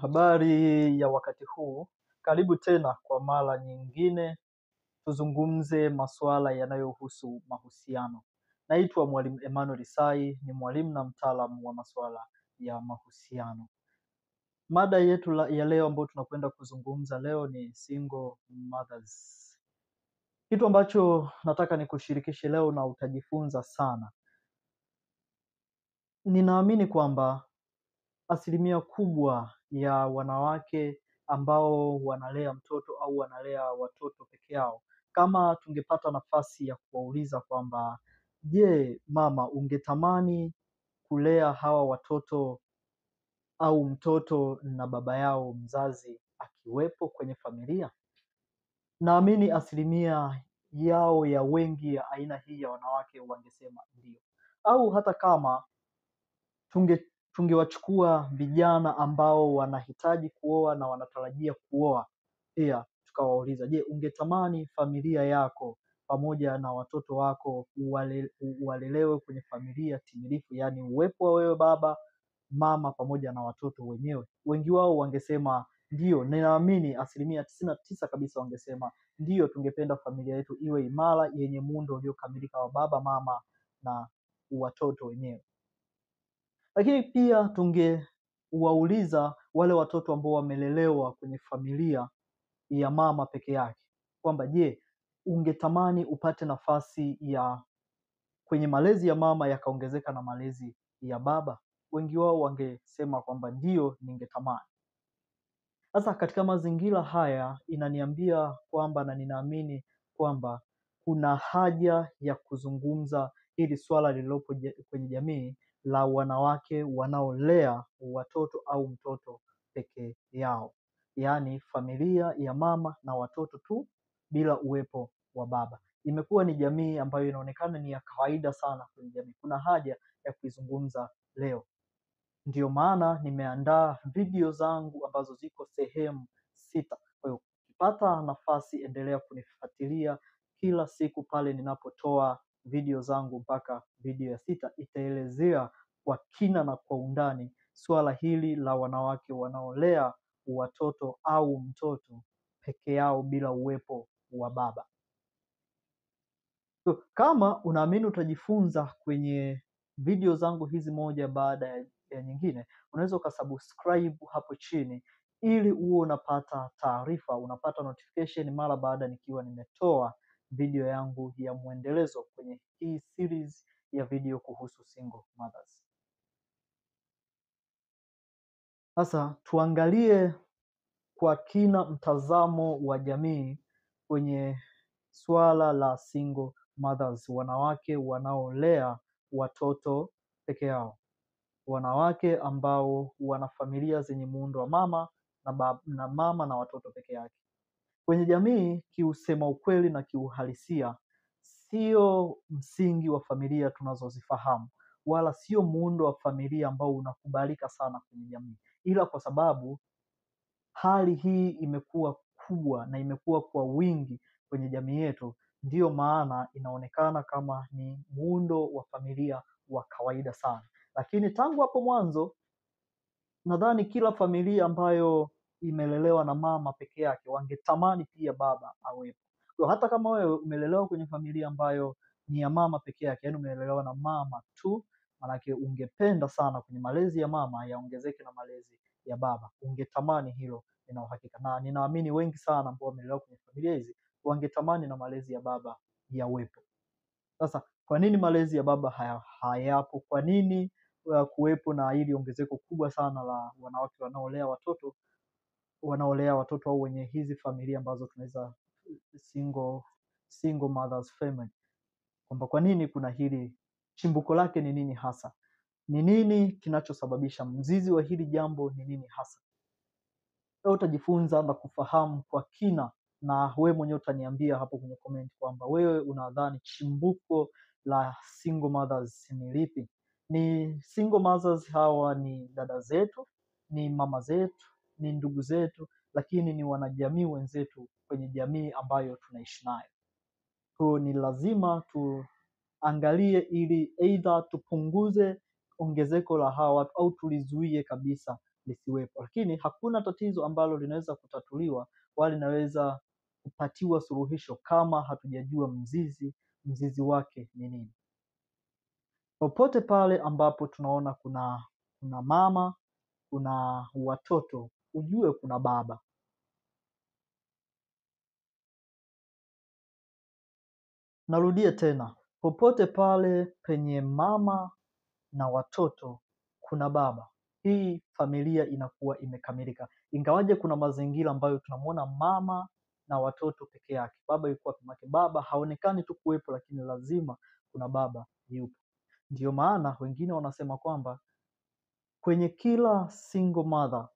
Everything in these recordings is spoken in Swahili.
Habari ya wakati huu. Karibu tena kwa mara nyingine tuzungumze masuala yanayohusu mahusiano. Naitwa Mwalimu Emmanuel Isai, ni mwalimu na mtaalamu wa masuala ya mahusiano. Mada yetu ya leo ambayo tunakwenda kuzungumza leo ni single mothers. Kitu ambacho nataka nikushirikishe leo na utajifunza sana. Ninaamini kwamba asilimia kubwa ya wanawake ambao wanalea mtoto au wanalea watoto peke yao, kama tungepata nafasi ya kuwauliza kwamba, je, mama, ungetamani kulea hawa watoto au mtoto na baba yao mzazi akiwepo kwenye familia? Naamini asilimia yao ya wengi ya aina hii ya wanawake wangesema ndio. Au hata kama tungewachukua vijana ambao wanahitaji kuoa na wanatarajia kuoa, pia tukawauliza, je, ungetamani familia yako pamoja na watoto wako walelewe kwenye familia timilifu, yaani uwepo wa wewe baba, mama pamoja na watoto wenyewe? Wengi wao wangesema ndio. Ninaamini asilimia 99 kabisa wangesema ndio, tungependa familia yetu iwe imara, yenye muundo uliokamilika wa baba, mama na watoto wenyewe. Lakini pia tungewauliza wale watoto ambao wamelelewa kwenye familia ya mama peke yake kwamba, je, ungetamani upate nafasi ya kwenye malezi ya mama yakaongezeka na malezi ya baba? Wengi wao wangesema kwamba ndio, ningetamani. Sasa katika mazingira haya inaniambia kwamba, na ninaamini kwamba kuna haja ya kuzungumza hili swala lililopo kwenye jamii la wanawake wanaolea watoto au mtoto peke yao, yaani familia ya mama na watoto tu bila uwepo wa baba. Imekuwa ni jamii ambayo inaonekana ni ya kawaida sana kwenye jamii. Kuna haja ya kuizungumza leo. Ndio maana nimeandaa video zangu ambazo ziko sehemu 6. Kwa hiyo ukipata nafasi, endelea kunifuatilia kila siku pale ninapotoa video zangu mpaka video ya 6 itaelezea kwa kina na kwa undani swala hili la wanawake wanaolea watoto au mtoto peke yao bila uwepo wa baba. Kama unaamini utajifunza kwenye video zangu hizi moja baada ya nyingine, unaweza ukasubscribe hapo chini ili uwe unapata taarifa, unapata notification mara baada nikiwa nimetoa video yangu ya mwendelezo kwenye hii series ya video kuhusu single mothers. Sasa tuangalie kwa kina mtazamo wa jamii kwenye swala la single mothers, wanawake wanaolea watoto peke yao, wanawake ambao wana familia zenye muundo wa mama na mama na watoto peke yake. Kwenye jamii, kiusema ukweli na kiuhalisia, sio msingi wa familia tunazozifahamu, wala sio muundo wa familia ambao unakubalika sana kwenye jamii, ila kwa sababu hali hii imekuwa kubwa na imekuwa kwa wingi kwenye jamii yetu, ndiyo maana inaonekana kama ni muundo wa familia wa kawaida sana. Lakini tangu hapo mwanzo, nadhani kila familia ambayo imelelewa na mama peke yake wangetamani pia baba awepo. Kwa hata kama wewe umelelewa kwenye familia ambayo ni ya mama peke yake, yaani umelelewa na mama tu, manake ungependa sana kwenye malezi ya mama yaongezeke na malezi ya baba. Ungetamani hilo, nina uhakika. Na ninaamini wengi sana ambao wamelelewa kwenye familia hizi wangetamani na malezi ya baba yawepo. Sasa kwa nini malezi ya baba hayapo? Kwa nini kuwepo na hili ongezeko kubwa sana la wanawake wanaolea watoto au wenye hizi familia ambazo tunaweza single mothers family? Kwamba kwa nini kuna hili, chimbuko lake ni nini hasa? Ni nini kinachosababisha? Mzizi wa hili jambo ni nini hasa? Leo utajifunza na kufahamu kwa kina, na wewe mwenyewe utaniambia hapo kwenye comment kwamba wewe unadhani chimbuko la single mothers ni lipi? Ni single mothers hawa ni dada zetu, ni mama zetu, ni ndugu zetu, lakini ni wanajamii wenzetu kwenye jamii ambayo tunaishi nayo. Kwa hiyo ni lazima tuangalie ili either tupunguze ongezeko la hawa watu au tulizuie kabisa lisiwepo. Lakini hakuna tatizo ambalo linaweza kutatuliwa wala linaweza kupatiwa suluhisho kama hatujajua mzizi wake ni nini. Popote pale ambapo tunaona kuna mama, kuna watoto, ujue kuna baba. Narudia tena, popote pale penye mama na watoto kuna baba. Hii familia inakuwa imekamilika. Ingawaje kuna mazingira ambayo tunamwona mama na watoto peke yake, baba yuko wapi? Baba haonekani tu kuwepo, lakini lazima kuna baba yupo. Ndio maana wengine wanasema kwamba kwenye kila single mother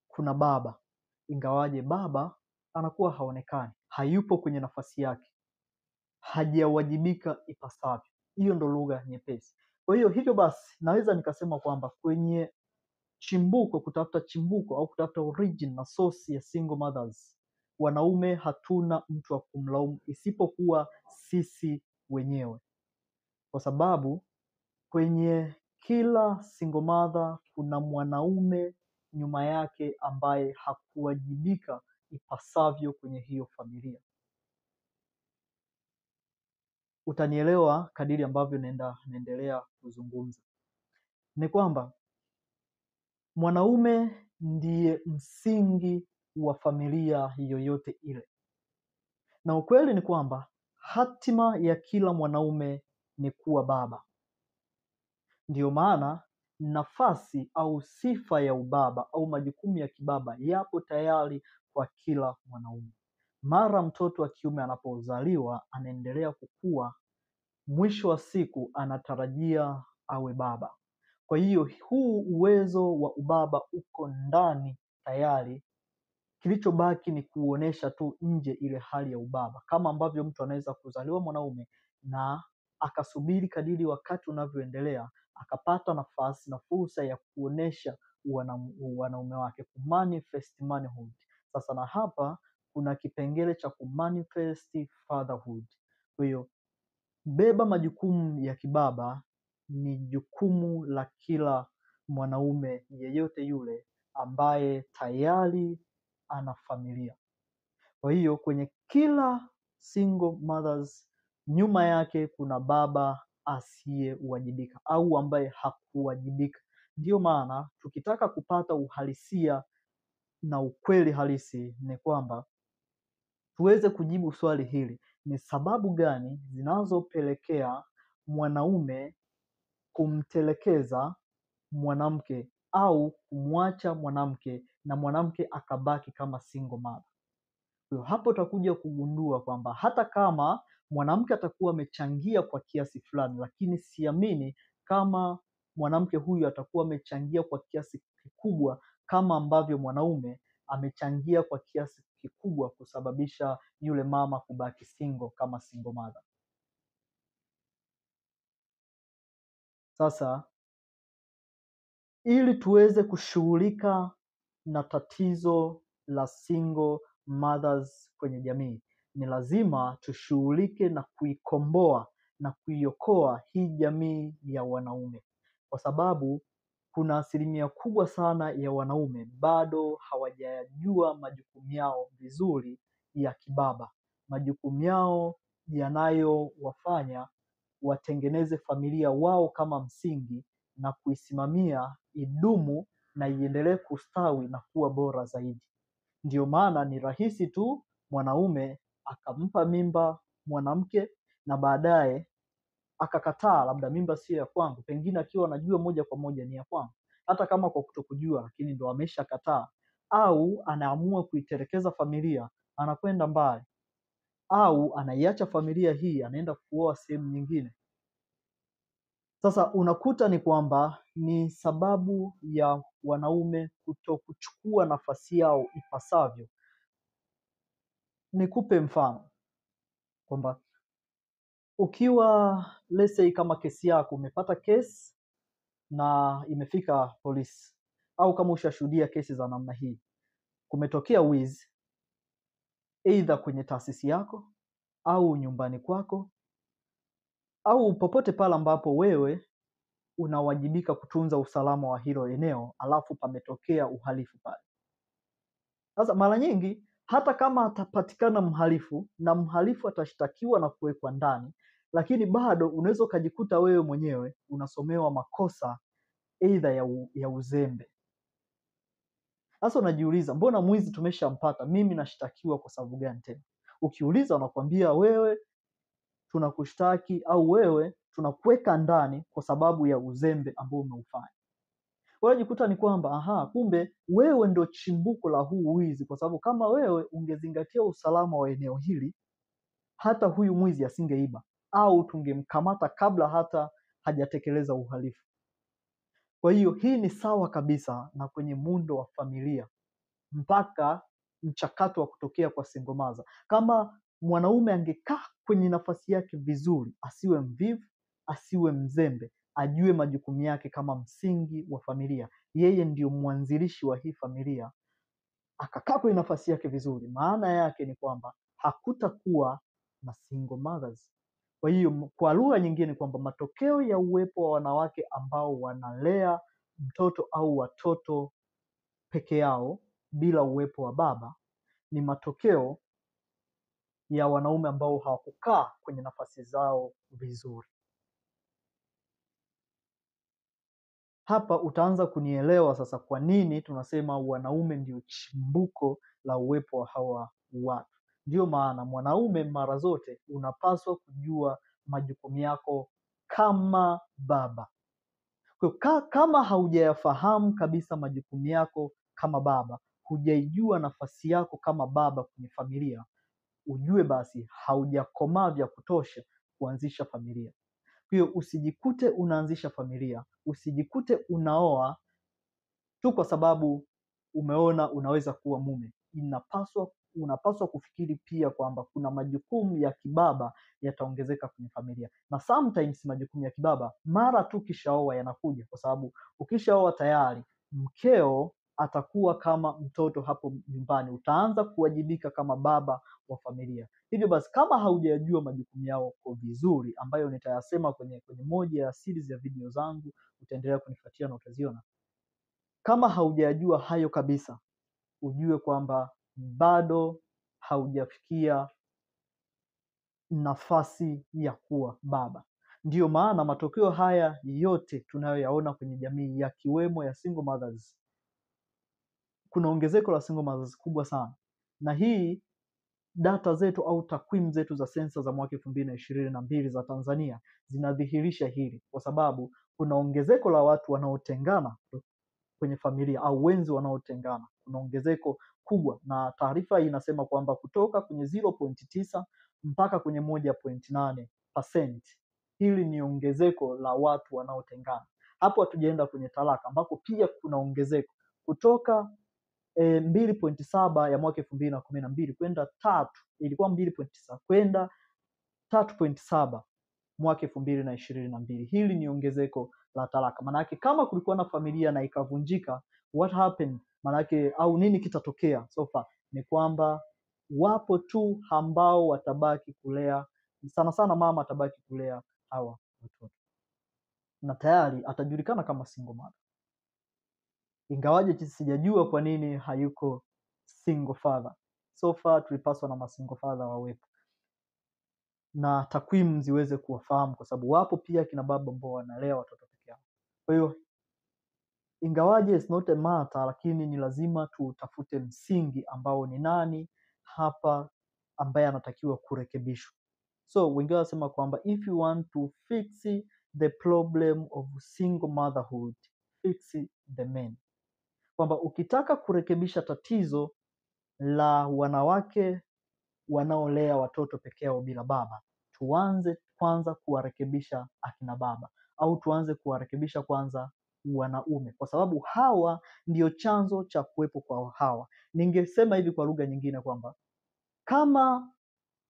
kuna baba, ingawaje baba anakuwa haonekani, hayupo kwenye nafasi yake, hajawajibika ipasavyo. Hiyo ndo lugha nyepesi. Kwa hiyo hivyo basi naweza nikasema kwamba kwenye kutafuta chimbuko au kutafuta origin na source ya single mothers, wanaume hatuna mtu wa kumlaumu isipokuwa sisi wenyewe, kwa sababu kwenye kila single mother kuna mwanaume nyuma yake ambaye hakuwajibika ipasavyo kwenye hiyo familia. Utanielewa kadiri ambavyo naendelea kuzungumza. Ni kwamba mwanaume ndiye msingi wa familia yoyote ile, na ukweli ni kwamba hatima ya kila mwanaume ni kuwa baba. Ndiyo maana nafasi au sifa ya ubaba au majukumu ya kibaba yapo tayari kwa kila mwanaume. Mara mtoto wa kiume anapozaliwa, anaendelea kukua, mwisho wa siku anatarajia awe baba. Kwa hiyo huu uwezo wa ubaba uko ndani tayari. Kilichobaki ni kuonesha tu nje ile hali ya ubaba, kama ambavyo mtu anaweza kuzaliwa mwanaume na akasubiri kadiri wakati unavyoendelea akapata nafasi na fursa ya kuonesha wanaume wake, kumanifest manhood. Sasa na hapa kuna kipengele cha kumanifest fatherhood. Kwa hiyo beba majukumu ya kibaba ni jukumu la kila mwanaume yeyote yule ambaye tayari ana familia. Kwa hiyo kwenye kila single mothers nyuma yake kuna baba asiyewajibika au ambaye hakuwajibika. Ndiyo maana tukitaka kupata uhalisia na ukweli halisi ni kwamba tuweze kujibu swali hili: ni sababu gani zinazopelekea mwanaume kumtelekeza mwanamke au kumwacha mwanamke na mwanamke akabaki kama single mother? Hapo utakuja kugundua kwamba hata kama mwanamke atakuwa amechangia kwa kiasi fulani, lakini siamini kama mwanamke huyu atakuwa amechangia kwa kiasi kikubwa kama ambavyo mwanaume amechangia kwa kiasi kikubwa kusababisha yule mama kubaki single kama single mother. Sasa ili tuweze kushughulika na tatizo la single mothers kwenye jamii, ni lazima tushughulike na kuikomboa na kuiokoa hii jamii ya wanaume, kwa sababu kuna asilimia kubwa sana ya wanaume bado hawajajua majukumu yao vizuri ya kibaba, majukumu yao yanayowafanya watengeneze familia wao kama msingi na kuisimamia idumu na iendelee kustawi na kuwa bora zaidi. Ndio maana ni rahisi tu mwanaume akampa mimba mwanamke na baadaye akakataa, labda mimba sio ya kwangu, pengine akiwa anajua moja kwa moja ni ya kwangu, hata kama kwa kutokujua, lakini ndo ameshakataa. Au anaamua kuitelekeza familia, anakwenda mbali, au anaiacha familia hii, anaenda kuoa sehemu nyingine. Sasa unakuta ni kwamba ni sababu ya wanaume kutokuchukua nafasi yao ipasavyo. Nikupe mfano kwamba ukiwa let's say kama kesi yako umepata kesi na imefika polisi, au kama ushashuhudia kesi za namna hii, kumetokea wizi aidha kwenye taasisi yako au nyumbani kwako au popote pale ambapo wewe unawajibika kutunza usalama wa hilo eneo, alafu pametokea uhalifu pale. Sasa mara nyingi hata kama atapatikana mhalifu na mhalifu atashtakiwa na kuwekwa ndani, lakini bado unaweza ukajikuta wewe mwenyewe unasomewa makosa aidha ya uzembe. Sasa unajiuliza, mbona mwizi tumeshampata, mimi nashtakiwa kwa sababu gani tena? Ukiuliza wanakuambia wewe tunakushtaki au wewe tunakuweka ndani kwa sababu ya uzembe ambao umeufanya. Unajikuta ni kwamba kumbe wewe ndo chimbuko la huu wizi, kwa sababu kama wewe ungezingatia usalama wa eneo hili, hata huyu mwizi asingeiba au tungemkamata kabla hata hajatekeleza uhalifu. Kwa hiyo hii ni sawa kabisa na kwenye muundo wa familia, mpaka mchakato wa kutokea kwa single mother. Kama mwanaume angekaa kwenye nafasi yake vizuri, asiwe mvivu, asiwe mzembe, ajue majukumu yake kama msingi wa familia, yeye ndio mwanzilishi wa hii familia, akakaa kwenye nafasi yake vizuri, maana yake ni kwamba hakutakuwa na single mothers. Kwa hiyo kwa lugha nyingine kwamba matokeo ya uwepo wa wanawake ambao wanalea mtoto au watoto peke yao bila uwepo wa baba ni matokeo ya wanaume ambao hawakukaa kwenye nafasi zao vizuri. Hapa utaanza kunielewa sasa kwa nini tunasema wanaume ndio chimbuko la uwepo wa hawa watu. Ndio maana mwanaume mara zote unapaswa kujua majukumu yako kama baba. Kama haujayafahamu kabisa majukumu yako kama baba, hujaijua nafasi yako kama baba kwenye familia, ujue basi haujakomaa vya kutosha kuanzisha familia. Kwa hiyo usijikute unaanzisha familia, usijikute unaoa tu kwa sababu umeona unaweza kuwa mume. Unapaswa kufikiri pia kwamba kuna majukumu ya kibaba yataongezeka kwenye familia, na sometimes majukumu ya kibaba mara tu kishaoa yanakuja, kwa sababu ukishaoa tayari mkeo atakuwa kama mtoto hapo nyumbani, utaanza kuwajibika kama baba wa familia. Hivyo basi kama haujajua majukumu yao kwa vizuri, ambayo nitayasema kwenye moja ya series ya video zangu, utaendelea kunifuatia na utaziona. Kama haujajua hayo kabisa, ujue kwamba bado haujafikia nafasi ya kuwa baba. Ndiyo maana matokeo haya yote tunayoyaona kwenye jamii, yakiwemo ya single mothers, kuna ongezeko la single mothers kubwa sana, na hii data zetu au takwimu zetu za sensa za mwaka 2022 za Tanzania zinadhihirisha hili, kwa sababu kuna ongezeko la watu wanaotengana kwenye familia au wenzi wanaotengana, kuna ongezeko kubwa, na taarifa hii inasema kwamba kutoka kwenye 0.9 mpaka kwenye 1.8%. Hili ni ongezeko la watu wanaotengana. Hapo hatujaenda kwenye talaka, ambako pia kuna ongezeko kutoka 2.7 ya mwaka 2012 kwenda 3, ilikuwa 2.9 kwenda 3.7 mwaka 2022. Hili ni ongezeko la talaka. Manake kama kulikuwa na familia na ikavunjika, what happened? Manake au nini kitatokea? So far ni kwamba wapo tu ambao watabaki kulea, sana sana mama atabaki kulea hawa watoto, na tayari atajulikana kama single mother. Ingawaje sijajua kwa nini hayuko single father. So far tulipaswa na masingle father wawepo, na takwimu ziweze kuwafahamu, kwa sababu wapo pia kina baba ambao wanalea watoto peke yao. Kwa hiyo ingawaje it's not a matter, lakini ni lazima tutafute msingi ambao ni nani hapa ambaye anatakiwa kurekebishwa. So wengine wanasema kwamba if you want to fix the problem of single motherhood, fix the men. Kwamba ukitaka kurekebisha tatizo la wanawake wanaolea watoto peke yao bila baba, tuanze kwanza kuwarekebisha akina baba, au tuanze kuwarekebisha kwanza wanaume, kwa sababu hawa ndio chanzo cha kuwepo kwa hawa. Ningesema hivi kwa lugha nyingine kwamba kama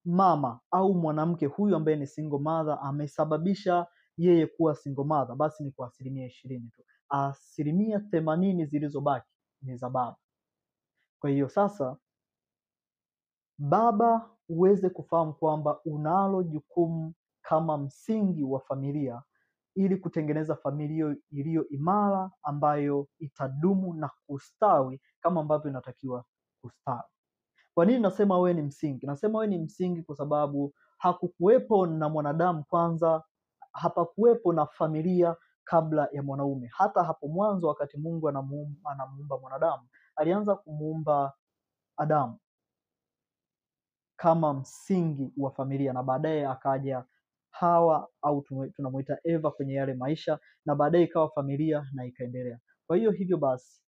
mama au mwanamke huyu ambaye ni single mother amesababisha yeye kuwa single mother, basi ni kwa 20% tu. 80% zilizobaki ni za baba. Kwa hiyo sasa baba uweze kufahamu kwamba unalo jukumu kama msingi wa familia ili kutengeneza familia iliyo imara ambayo itadumu na kustawi kama ambavyo inatakiwa kustawi. Kwa nini nasema wewe ni msingi? Nasema wewe ni msingi kwa sababu hakukuwepo na mwanadamu kwanza, hapakuwepo na familia kabla ya mwanaume. Hata hapo mwanzo wakati Mungu anamuumba mwanadamu, alianza kumuumba Adamu kama msingi wa familia, na baadaye akaja Hawa au tunamuita Eva kwenye yale maisha, na baadaye ikawa familia na ikaendelea. Kwa hiyo hivyo basi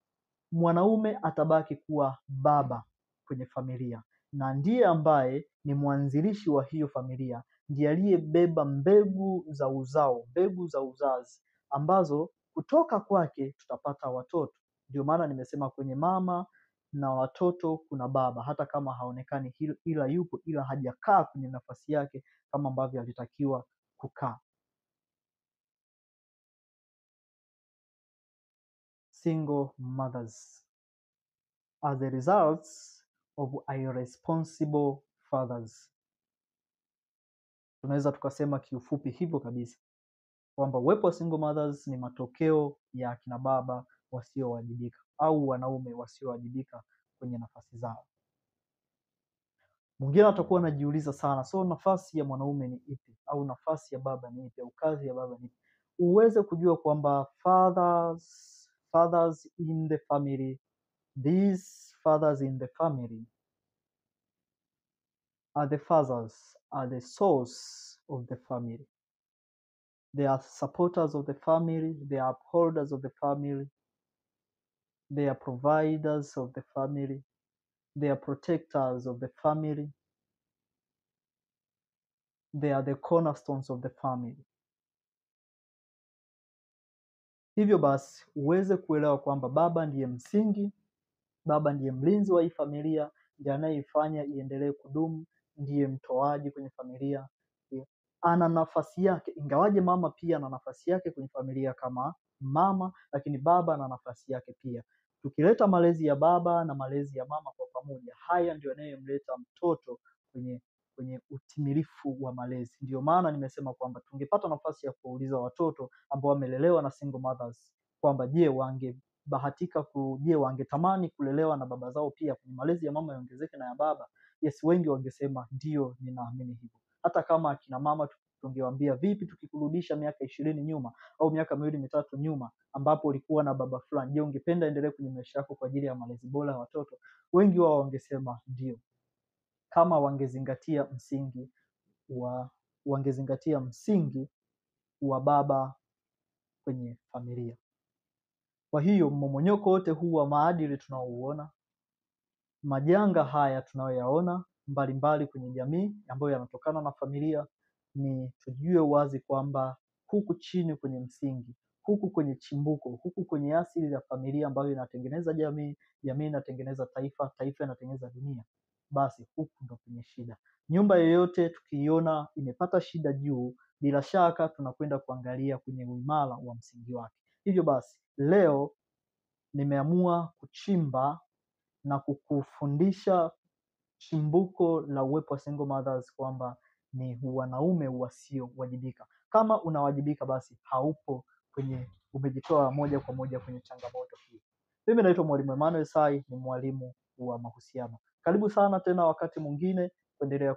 mwanaume atabaki kuwa baba kwenye familia na ndiye ambaye ni mwanzilishi wa hiyo familia, ndiye aliyebeba mbegu za uzao, mbegu za uzazi ambazo kutoka kwake tutapata watoto. Ndio maana nimesema kwenye mama na watoto kuna baba, hata kama haonekani ila yupo, ila hajakaa kwenye nafasi yake kama ambavyo alitakiwa kukaa. Single mothers are the results of irresponsible fathers. Tunaweza tukasema kiufupi hivyo kabisa kwamba uwepo wa single mothers ni matokeo ya akina baba wasiowajibika au wanaume wasiowajibika kwenye nafasi zao. Mwingine atakuwa anajiuliza sana, so nafasi ya mwanaume ni ipi, au nafasi ya baba ni ipi, au kazi ya baba ni ipi? Uweze kujua kwamba fathers in the family, these fathers in the family are the fathers, are the source of the family. They are supporters of the family, they are upholders of the family, they are providers of the family, they are protectors of the family, they are the cornerstones of the family. Hivyo basi uweze kuelewa kwamba baba ndiye msingi, baba ndiye mlinzi wa hii familia, ndiye anayeifanya iendelee kudumu, ndiye mtoaji kwenye familia. Ana nafasi yake, ingawaje mama pia ana nafasi yake kwenye familia kama mama, lakini baba ana nafasi yake pia. Tukileta malezi ya baba na malezi ya mama kwa pamoja, haya ndio yanayomleta mtoto kwenye utimilifu wa malezi. Ndio maana nimesema kwamba tungepata nafasi ya kuuliza watoto ambao wamelelewa na single mothers kwamba je, wangetamani kulelewa na baba zao pia, kwenye malezi ya mama yaongezeke na ya baba? Yes, wengi wangesema ndio, ninaamini hivyo. Hata kama akina mama tungewaambia vipi tukikurudisha miaka 20 nyuma au miaka 2-3 nyuma ambapo ulikuwa na baba fulani, je, ungependa endelee kwenye maisha yako kwa ajili ya malezi bora ya watoto? Wengi wao wangesema ndio, kama wangezingatia msingi wa baba kwenye familia. Kwa hiyo mmomonyoko wote huu wa maadili tunaouona, majanga haya tunayoyaona mbalimbali kwenye jamii ambayo yanatokana na familia, ni tujue wazi kwamba huku chini kwenye msingi, huku kwenye chimbuko, huku kwenye asili ya familia ambayo inatengeneza jamii, jamii inatengeneza taifa, taifa inatengeneza dunia, basi huku ndo kwenye shida. Nyumba yoyote tukiiona imepata shida juu, bila shaka tunakwenda kuangalia kwenye uimara wa msingi wake. Hivyo basi leo nimeamua kuchimba na kukufundisha chimbuko la uwepo wa single mothers, kwamba ni wanaume wasiowajibika. Kama unawajibika, basi haupo umejitoa moja kwa moja kwenye changamoto hii. Mimi naitwa Mwalimu Emmanuel Sai, ni mwalimu wa mahusiano. Karibu sana tena wakati mwingine kuendelea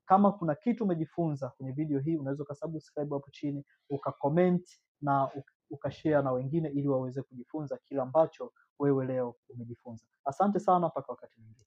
kama kuna kitu umejifunza kwenye video hii, unaweza ukasubscribe hapo chini, ukacomment na ukashare na wengine ili waweze kujifunza kila ambacho wewe leo umejifunza. Asante sana, mpaka wakati mwingine.